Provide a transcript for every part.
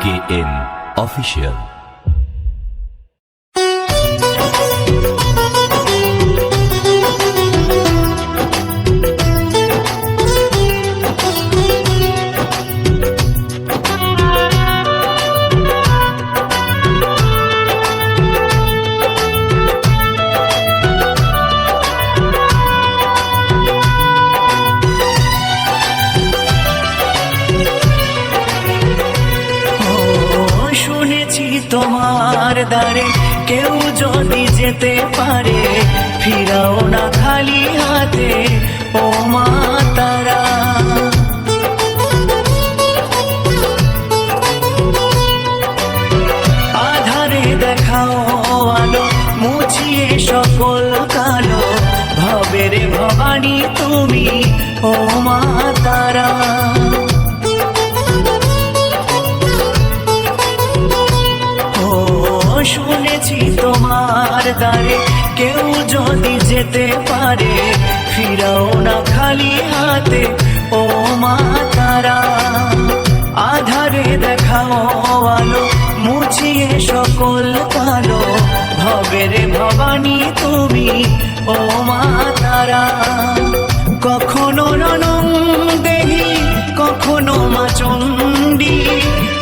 KN Official। তোমার দ্বারে কেউ যদি যেতে পারে, ফিরাও না খালি হাতে ও মা তারা। আধারে দেখাও আলো, মুছিয়ে সকল কালো, ভবের ভবানী তুমি ও মা তারা। শুনেছি তোমার দ্বারে কেউ যদি যেতে পারে, ফিরাও না খালি হাতে ও মা তারা। আধারে দেখাও আলো, মুছিয়ে সকল কালো, ভবের ভবানী তুমি ও মা তারা। কখনো রণং দেহি, কখনো মা চণ্ডী,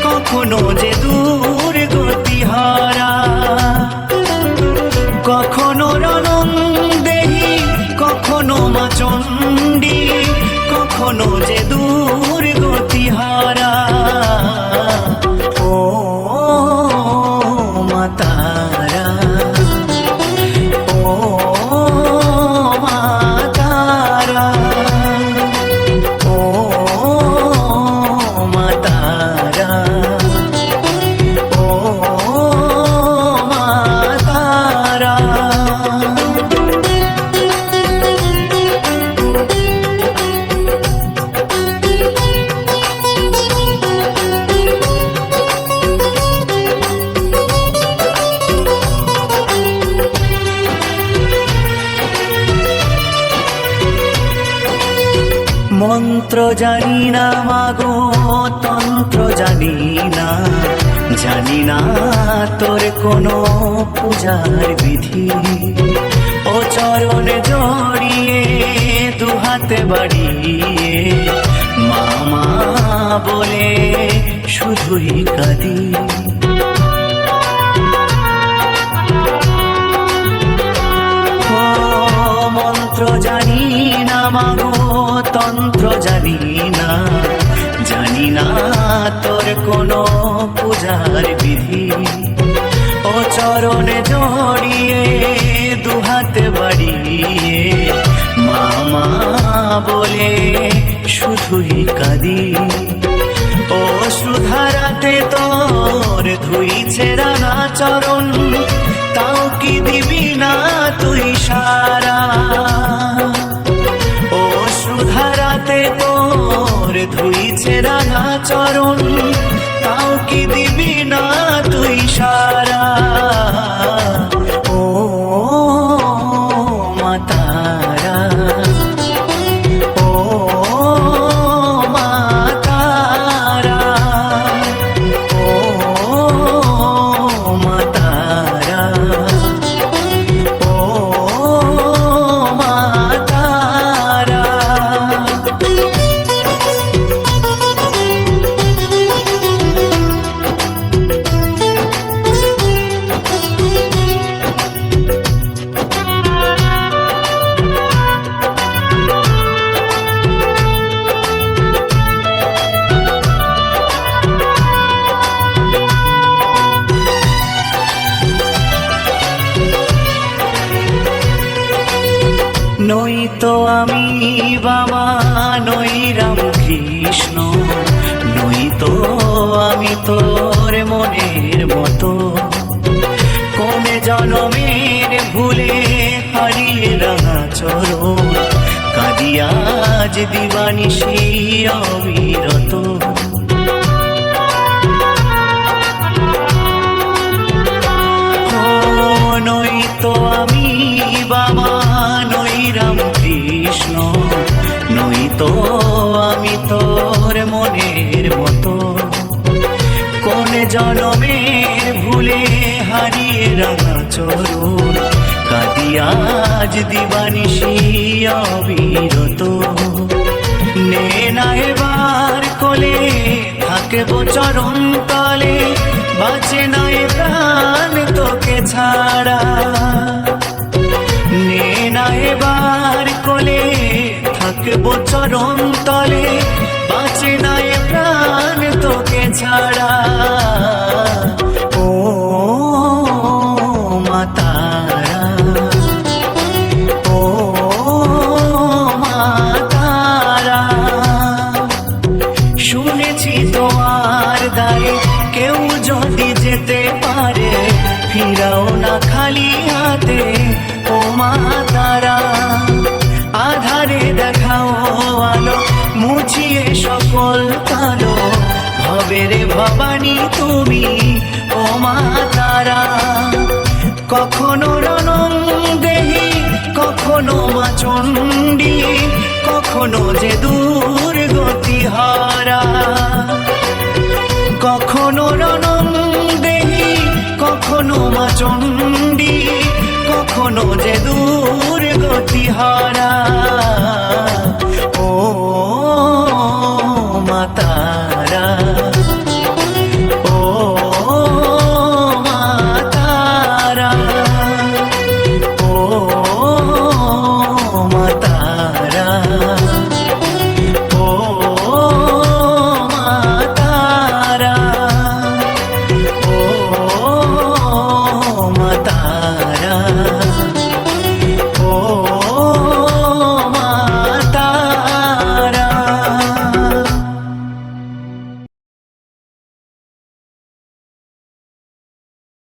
কখনো যে দূর গতিহারা। কখনো রণং দেহি, কখনো মা চণ্ডী, কখনো যে দূর গতিহারা। ও মা তারা, ও মা তারা, ও মা তারা, ও মা তারা। মন্ত্র জানি না মাগো, তন্ত্র জানি না, জানি না তোর কোনো পূজার বিধি। ও চরণে জড়িয়ে দুহাতে বাড়িয়ে মামা বলে শুধুই কাঁদি। মন্ত্র জানি না মাগো, তন্ত্র জানি না, জানি না তোর কোনো পূজার বিধি। ও চরণে জড়িয়ে দুহাতে বাড়িয়ে মামা বলে শুধুই কাঁদি। ও সুধারাতে তোর ধুইছে রাঙা চরণ, তাও কি দিবি না তুই সারা। ও সুধারাতে তোর ধুইছে রাঙা চরণ, তাও কি দিবি না তুই সারা। ও মা তারা, ও মা তারা, ও মা তারা, ও মা তারা। নই তো আমি বাবা, নই রাম কৃষ্ণ, নই তো আমি তোর মনের মতো। কোন জনমের ভুলে হারিয়ে রাঙা চরণ, কাঁদি আজ দিবানিশি অবিরত। নই তো আমি বাবা, নই রাম কৃষ্ণ, নই তো আমি তোর মনের মতো। কোন জনমের ভুলে হারিয়ে রাঙা চরণ কাঁদি আজ দিবানিশি অবিরত নে না এবার কোলে থাকব চরণ তলে বাঁচে না এ প্রাণ তোকে ছাড়া নে না এবার কোলে থাকব চরণ তলে বাঁচে না এ প্রাণ তোকে ছাড়া ও মা তারা ও মা তারা শুনেছি তোমার দ্বারে কেউ যদি যেতে পারে ফিরাও না খালি হাতে ও মা তারা আধারে দেখাও আলো মুছিয়ে সকল কালো ভবে রে ভবানী তুমি ও মা তারা কখনো রণং দেহি কখনো মা চণ্ডী কখনো যে দূর